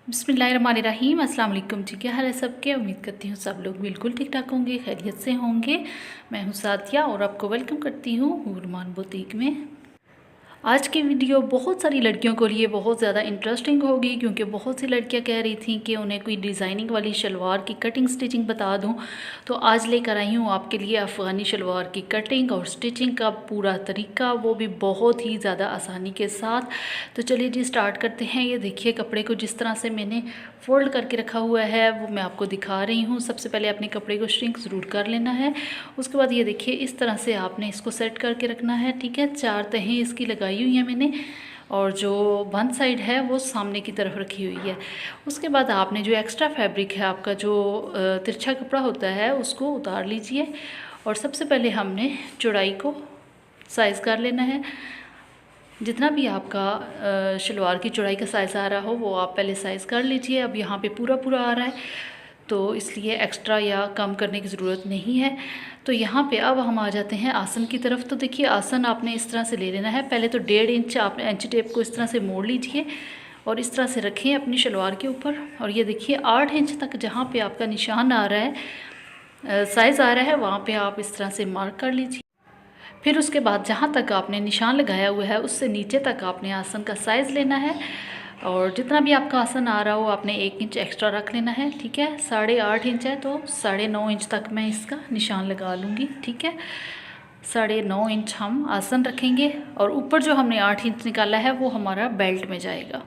बिस्मिल्लाहिर्रहमानिर्रहीम। अस्सलाम वालेकुम जी, क्या हाल है सबके। उम्मीद करती हूँ सब लोग बिल्कुल ठीक ठाक होंगे, खैरियत से होंगे। मैं हूँ सादिया और आपको वेलकम करती हूँ हुरमान बुटीक में। आज की वीडियो बहुत सारी लड़कियों को लिए बहुत ज़्यादा इंटरेस्टिंग होगी, क्योंकि बहुत सी लड़कियां कह रही थी कि उन्हें कोई डिज़ाइनिंग वाली शलवार की कटिंग स्टिचिंग बता दूं। तो आज लेकर आई हूं आपके लिए अफ़गानी शलवार की कटिंग और स्टिचिंग का पूरा तरीका, वो भी बहुत ही ज़्यादा आसानी के साथ। तो चलिए जी स्टार्ट करते हैं। ये देखिए कपड़े को जिस तरह से मैंने फ़ोल्ड करके रखा हुआ है वो मैं आपको दिखा रही हूँ। सबसे पहले अपने कपड़े को श्रिंक ज़रूर कर लेना है। उसके बाद ये देखिए इस तरह से आपने इसको सेट करके रखना है, ठीक है। 4 तहें इसकी लगाई हुई हैं मैंने, और जो वन साइड है वो सामने की तरफ रखी हुई है। उसके बाद आपने जो एक्स्ट्रा फैब्रिक है, आपका जो तिरछा कपड़ा होता है, उसको उतार लीजिए। और सबसे पहले हमने चौड़ाई को साइज़ कर लेना है। जितना भी आपका शलवार की चौड़ाई का साइज़ आ रहा हो वो आप पहले साइज़ कर लीजिए। अब यहाँ पे पूरा पूरा आ रहा है तो इसलिए एक्स्ट्रा या कम करने की ज़रूरत नहीं है। तो यहाँ पे अब हम आ जाते हैं आसन की तरफ। तो देखिए आसन आपने इस तरह से ले लेना है। पहले तो 1.5 इंच आपने इंची टेप को इस तरह से मोड़ लीजिए और इस तरह से रखें अपनी शलवार के ऊपर। और ये देखिए 8 इंच तक जहाँ पे आपका निशान आ रहा है, साइज़ आ रहा है, वहाँ पे आप इस तरह से मार्क कर लीजिए। फिर उसके बाद जहाँ तक आपने निशान लगाया हुआ है उससे नीचे तक आपने आसन का साइज़ लेना है। और जितना भी आपका आसन आ रहा हो आपने 1 इंच एक्स्ट्रा रख लेना है, ठीक है। 8.5 इंच है तो 9.5 इंच तक मैं इसका निशान लगा लूँगी, ठीक है। 9.5 इंच हम आसन रखेंगे और ऊपर जो हमने 8 इंच निकाला है वो हमारा बेल्ट में जाएगा।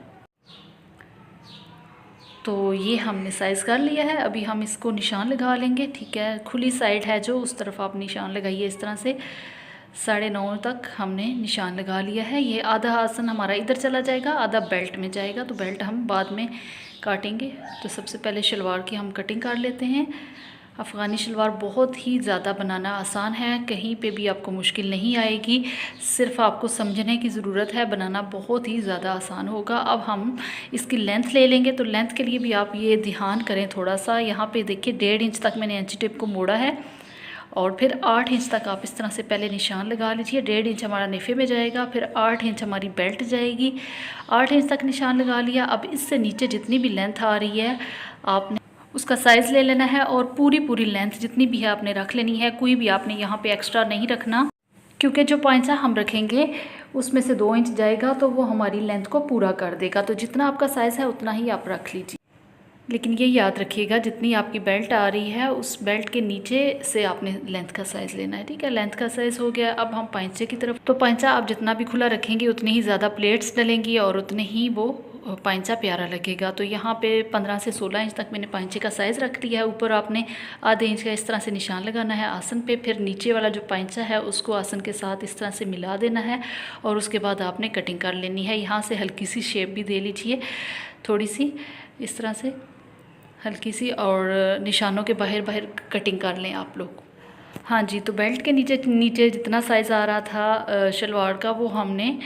तो ये हमने साइज़ कर लिया है। अभी हम इसको निशान लगा लेंगे, ठीक है। खुली साइड है जो, उस तरफ आप निशान लगाइए इस तरह से। 9.5 तक हमने निशान लगा लिया है। ये आधा आसन हमारा इधर चला जाएगा, आधा बेल्ट में जाएगा। तो बेल्ट हम बाद में काटेंगे। तो सबसे पहले शलवार की हम कटिंग कर लेते हैं। अफ़गानी शलवार बहुत ही ज़्यादा बनाना आसान है, कहीं पे भी आपको मुश्किल नहीं आएगी। सिर्फ आपको समझने की ज़रूरत है, बनाना बहुत ही ज़्यादा आसान होगा। अब हम इसकी लेंथ ले लेंगे। तो लेंथ के लिए भी आप ये ध्यान करें थोड़ा सा। यहाँ पे देखिए 1.5 इंच तक मैंने इंची टेप को मोड़ा है और फिर 8 इंच तक आप इस तरह से पहले निशान लगा लीजिए। 1.5 इंच हमारा नेफे में जाएगा, फिर 8 इंच हमारी बेल्ट जाएगी। 8 इंच तक निशान लगा लिया। अब इससे नीचे जितनी भी लेंथ आ रही है आपने उसका साइज़ ले लेना है और पूरी लेंथ जितनी भी है आपने रख लेनी है। कोई भी आपने यहाँ पे एक्स्ट्रा नहीं रखना, क्योंकि जो पांचा हम रखेंगे उसमें से 2 इंच जाएगा तो वो हमारी लेंथ को पूरा कर देगा। तो जितना आपका साइज़ है उतना ही आप रख लीजिए। लेकिन ये याद रखिएगा जितनी आपकी बेल्ट आ रही है उस बेल्ट के नीचे से आपने लेंथ का साइज़ लेना है, ठीक है। लेंथ का साइज़ हो गया। अब हम पांचे की तरफ। तो पांचा आप जितना भी खुला रखेंगे उतनी ही ज़्यादा प्लेट्स डलेंगी और उतने ही वो पांचा प्यारा लगेगा। तो यहाँ पे 15 से 16 इंच तक मैंने पांचे का साइज़ रख दिया है। ऊपर आपने आधे इंच का इस तरह से निशान लगाना है आसन पे। फिर नीचे वाला जो पांचा है उसको आसन के साथ इस तरह से मिला देना है और उसके बाद आपने कटिंग कर लेनी है। यहाँ से हल्की सी शेप भी दे लीजिए, थोड़ी सी इस तरह से हल्की सी, और निशानों के बाहर बाहर कटिंग कर लें आप लोग। हाँ जी, तो बेल्ट के नीचे नीचे जितना साइज़ आ रहा था शलवार का वो हमने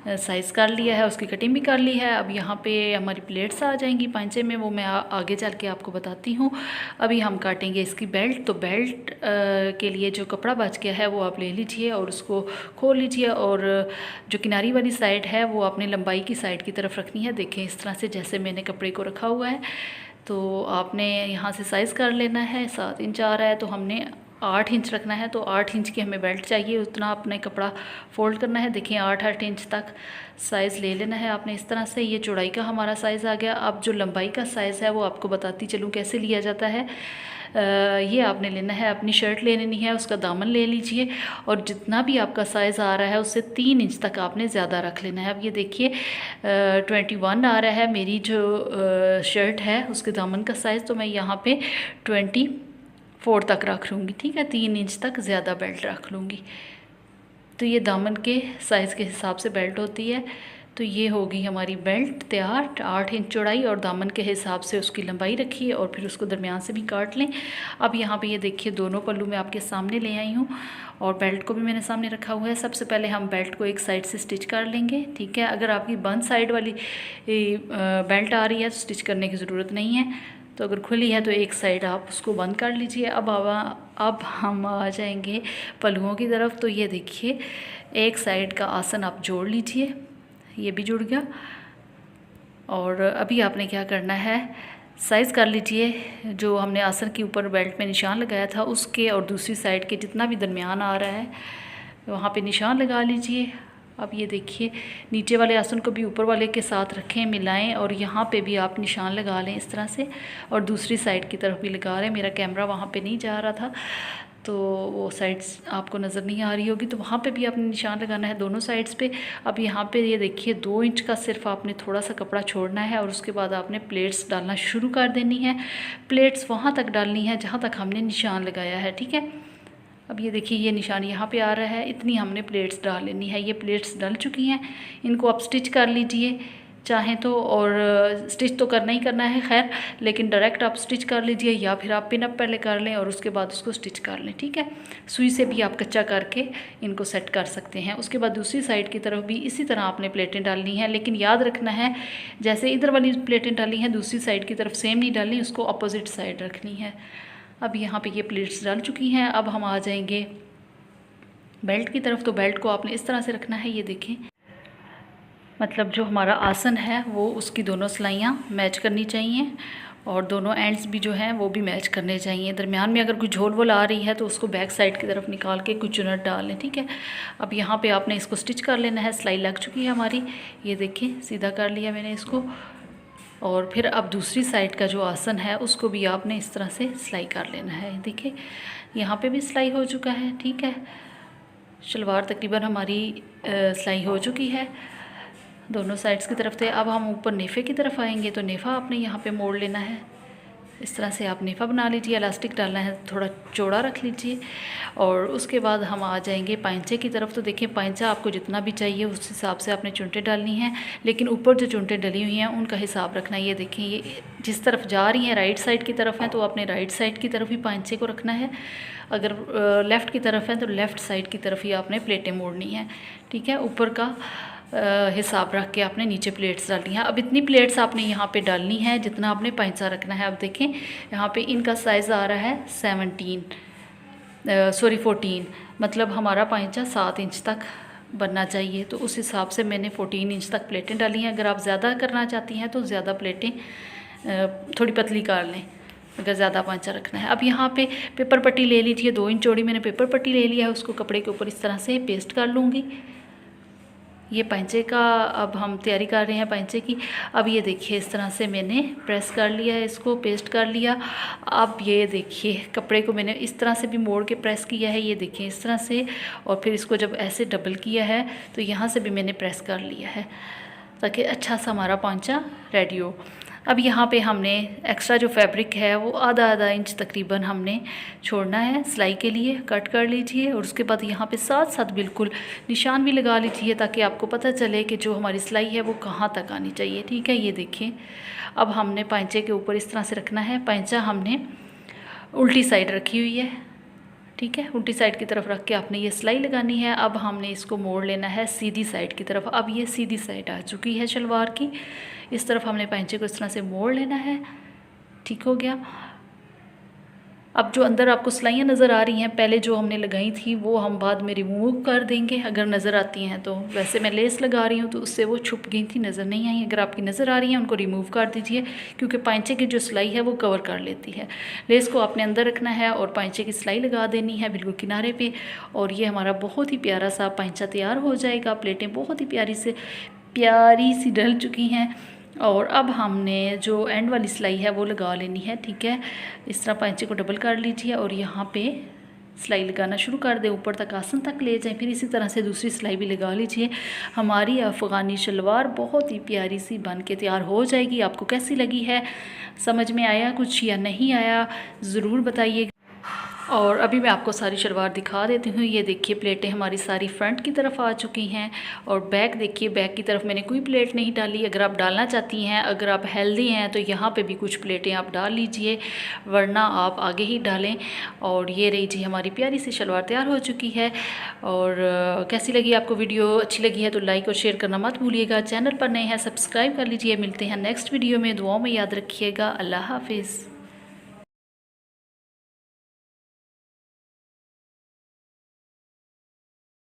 साइज़ कर लिया है, उसकी कटिंग भी कर ली है। अब यहाँ पे हमारी प्लेट्स आ जाएंगी पांचे में, वो मैं आगे चल के आपको बताती हूँ। अभी हम काटेंगे इसकी बेल्ट। तो बेल्ट के लिए जो कपड़ा बच गया है वो आप ले लीजिए और उसको खोल लीजिए। और जो किनारी वाली साइड है वो आपने लंबाई की साइड की तरफ रखनी है। देखें इस तरह से जैसे मैंने कपड़े को रखा हुआ है। तो आपने यहाँ से साइज़ कर लेना है। 7 इंच आ रहा है तो हमने 8 इंच रखना है। तो 8 इंच की हमें बेल्ट चाहिए, उतना अपने कपड़ा फ़ोल्ड करना है। देखिए 8 इंच तक साइज़ ले लेना है आपने इस तरह से। ये चौड़ाई का हमारा साइज़ आ गया। अब जो लंबाई का साइज़ है वो आपको बताती चलूँ कैसे लिया जाता है। ये आपने लेना है, अपनी शर्ट ले लेनी है, उसका दामन ले लीजिए और जितना भी आपका साइज़ आ रहा है उससे 3 इंच तक आपने ज़्यादा रख लेना है। अब ये देखिए 21 आ रहा है मेरी जो शर्ट है उसके दामन का साइज़, तो मैं यहाँ पे 24 तक रख लूँगी, ठीक है। 3 इंच तक ज़्यादा बेल्ट रख लूँगी। तो ये दामन के साइज़ के हिसाब से बेल्ट होती है। तो ये होगी हमारी बेल्ट तैयार। 8 इंच चौड़ाई और दामन के हिसाब से उसकी लंबाई रखिए और फिर उसको दरमियान से भी काट लें। अब यहाँ पे ये देखिए दोनों पल्लू मैं आपके सामने ले आई हूँ और बेल्ट को भी मैंने सामने रखा हुआ है। सबसे पहले हम बेल्ट को एक साइड से स्टिच कर लेंगे, ठीक है। अगर आपकी बंद साइड वाली बेल्ट आ रही है तो स्टिच करने की ज़रूरत नहीं है। तो अगर खुली है तो एक साइड आप उसको बंद कर लीजिए। अब हम आ जाएंगे पल्लुओं की तरफ। तो ये देखिए एक साइड का आसन आप जोड़ लीजिए, ये भी जुड़ गया। और अभी आपने क्या करना है, साइज़ कर लीजिए। जो हमने आसन के ऊपर बेल्ट में निशान लगाया था उसके और दूसरी साइड के जितना भी दरमियान आ रहा है वहाँ पे निशान लगा लीजिए। अब ये देखिए, नीचे वाले आसन को भी ऊपर वाले के साथ रखें, मिलाएं और यहाँ पे भी आप निशान लगा लें इस तरह से, और दूसरी साइड की तरफ भी लगा रहे हैं। मेरा कैमरा वहाँ पे नहीं जा रहा था तो वो साइड्स आपको नज़र नहीं आ रही होगी, तो वहाँ पे भी आपने निशान लगाना है दोनों साइड्स पे। अब यहाँ पे ये देखिए 2 इंच का सिर्फ आपने थोड़ा सा कपड़ा छोड़ना है और उसके बाद आपने प्लेट्स डालना शुरू कर देनी है। प्लेट्स वहाँ तक डालनी है जहाँ तक हमने निशान लगाया है, ठीक है। अब ये देखिए ये निशान यहाँ पे आ रहा है, इतनी हमने प्लेट्स डाल लेनी है। ये प्लेट्स डल चुकी हैं, इनको आप स्टिच कर लीजिए चाहें तो, और स्टिच तो करना ही करना है खैर, लेकिन डायरेक्ट आप स्टिच कर लीजिए या फिर आप पिन अप पहले कर लें और उसके बाद उसको स्टिच कर लें, ठीक है। सुई से भी आप कच्चा करके इनको सेट कर सकते हैं। उसके बाद दूसरी साइड की तरफ भी इसी तरह आपने प्लेटें डालनी है, लेकिन याद रखना है जैसे इधर वाली प्लेटें डाली हैं दूसरी साइड की तरफ सेम नहीं डालनी, उसको अपोजिट साइड रखनी है। अब यहाँ पे ये प्लेट्स डाल चुकी हैं। अब हम आ जाएंगे बेल्ट की तरफ। तो बेल्ट को आपने इस तरह से रखना है, ये देखें, मतलब जो हमारा आसन है वो उसकी दोनों सिलाइयाँ मैच करनी चाहिए और दोनों एंड्स भी जो हैं वो भी मैच करने चाहिए। दरमियान में अगर कोई झोल वोल आ रही है तो उसको बैक साइड की तरफ निकाल के कुछ चुनट डाल लें, ठीक है। अब यहाँ पे आपने इसको स्टिच कर लेना है। सिलाई लग चुकी है हमारी, ये देखें सीधा कर लिया मैंने इसको। और फिर अब दूसरी साइड का जो आसन है उसको भी आपने इस तरह से सिलाई कर लेना है। देखिए यहाँ पे भी सिलाई हो चुका है, ठीक है। शलवार तकरीबन हमारी सिलाई हो चुकी है दोनों साइड्स की तरफ से। अब हम ऊपर नेफ़े की तरफ आएंगे तो नेफ़ा आपने यहाँ पे मोड़ लेना है। इस तरह से आप नेफ़ा बना लीजिए। इलास्टिक डालना है, थोड़ा चौड़ा रख लीजिए। और उसके बाद हम आ जाएंगे पाइंचे की तरफ। तो देखिए पाइंचा आपको जितना भी चाहिए उस हिसाब से आपने चुनटें डालनी हैं, लेकिन ऊपर जो चुनटें डली हुई हैं उनका हिसाब रखना है। ये देखिए ये जिस तरफ जा रही हैं राइट साइड की तरफ हैं तो आपने राइट साइड की तरफ ही पाइंचे को रखना है। अगर लेफ़्ट की तरफ है तो लेफ़्ट साइड की तरफ ही आपने प्लेटें मोड़नी हैं, ठीक है। ऊपर का हिसाब रख के आपने नीचे प्लेट्स डालनी है। अब इतनी प्लेट्स आपने यहाँ पे डालनी है जितना आपने पाइंचा रखना है। अब देखें यहाँ पे इनका साइज़ आ रहा है 14, मतलब हमारा पाइंचा 7 इंच तक बनना चाहिए। तो उस हिसाब से मैंने 14 इंच तक प्लेटें डाली हैं। अगर आप ज़्यादा करना चाहती हैं तो ज़्यादा प्लेटें थोड़ी पतली कर लें अगर ज़्यादा पांचा रखना है। अब यहाँ पे पेपर पट्टी ले लीजिए, 2 इंच चौड़ी मैंने पेपर पट्टी ले लिया है। उसको कपड़े के ऊपर इस तरह से पेस्ट कर लूँगी। ये पांचे का अब हम तैयारी कर रहे हैं पांचे की। अब ये देखिए इस तरह से मैंने प्रेस कर लिया है, इसको पेस्ट कर लिया। अब ये देखिए कपड़े को मैंने इस तरह से भी मोड़ के प्रेस किया है, ये देखिए इस तरह से। और फिर इसको जब ऐसे डबल किया है तो यहाँ से भी मैंने प्रेस कर लिया है ताकि अच्छा सा हमारा पांचा रेडी हो। अब यहाँ पे हमने एक्स्ट्रा जो फैब्रिक है वो आधा इंच तकरीबन हमने छोड़ना है सिलाई के लिए। कट कर लीजिए और उसके बाद यहाँ पे साथ साथ बिल्कुल निशान भी लगा लीजिए ताकि आपको पता चले कि जो हमारी सिलाई है वो कहाँ तक आनी चाहिए, ठीक है। ये देखिए अब हमने पांचे के ऊपर इस तरह से रखना है। पांचा हमने उल्टी साइड रखी हुई है, ठीक है। उल्टी साइड की तरफ रख के आपने ये सिलाई लगानी है। अब हमने इसको मोड़ लेना है सीधी साइड की तरफ। अब ये सीधी साइड आ चुकी है शलवार की। इस तरफ हमने पांचे को इस तरह से मोड़ लेना है, ठीक हो गया। अब जो अंदर आपको सिलाइयाँ नज़र आ रही हैं पहले जो हमने लगाई थी वो हम बाद में रिमूव कर देंगे अगर नज़र आती हैं तो। वैसे मैं लेस लगा रही हूँ तो उससे वो छुप गई थी, नज़र नहीं आई। अगर आपकी नज़र आ रही हैं उनको रिमूव कर दीजिए क्योंकि पांचे की जो सिलाई है वो कवर कर लेती है। लेस को आपने अंदर रखना है और पांचे की सिलाई लगा देनी है बिल्कुल किनारे पे। और ये हमारा बहुत ही प्यारा सा पांचा तैयार हो जाएगा। प्लेटें बहुत ही प्यारी सी डल चुकी हैं। और अब हमने जो एंड वाली सिलाई है वो लगा लेनी है, ठीक है। इस तरह पांचे को डबल कर लीजिए और यहाँ पे सिलाई लगाना शुरू कर दें, ऊपर तक आसन तक ले जाएं। फिर इसी तरह से दूसरी सिलाई भी लगा लीजिए। हमारी अफ़गानी शलवार बहुत ही प्यारी सी बन के तैयार हो जाएगी। आपको कैसी लगी है, समझ में आया कुछ या नहीं आया, ज़रूर बताइए। और अभी मैं आपको सारी शलवार दिखा देती हूँ। ये देखिए प्लेटें हमारी सारी फ्रंट की तरफ आ चुकी हैं और बैक देखिए, बैक की तरफ मैंने कोई प्लेट नहीं डाली। अगर आप डालना चाहती हैं, अगर आप हेल्दी हैं तो यहाँ पे भी कुछ प्लेटें आप डाल लीजिए, वरना आप आगे ही डालें। और ये रही जी हमारी प्यारी सी शलवार तैयार हो चुकी है। और कैसी लगी आपको वीडियो, अच्छी लगी है तो लाइक और शेयर करना मत भूलिएगा। चैनल पर नए हैं सब्सक्राइब कर लीजिए। मिलते हैं नेक्स्ट वीडियो में, दुआओं में याद रखिएगा। अल्लाह हाफिज़।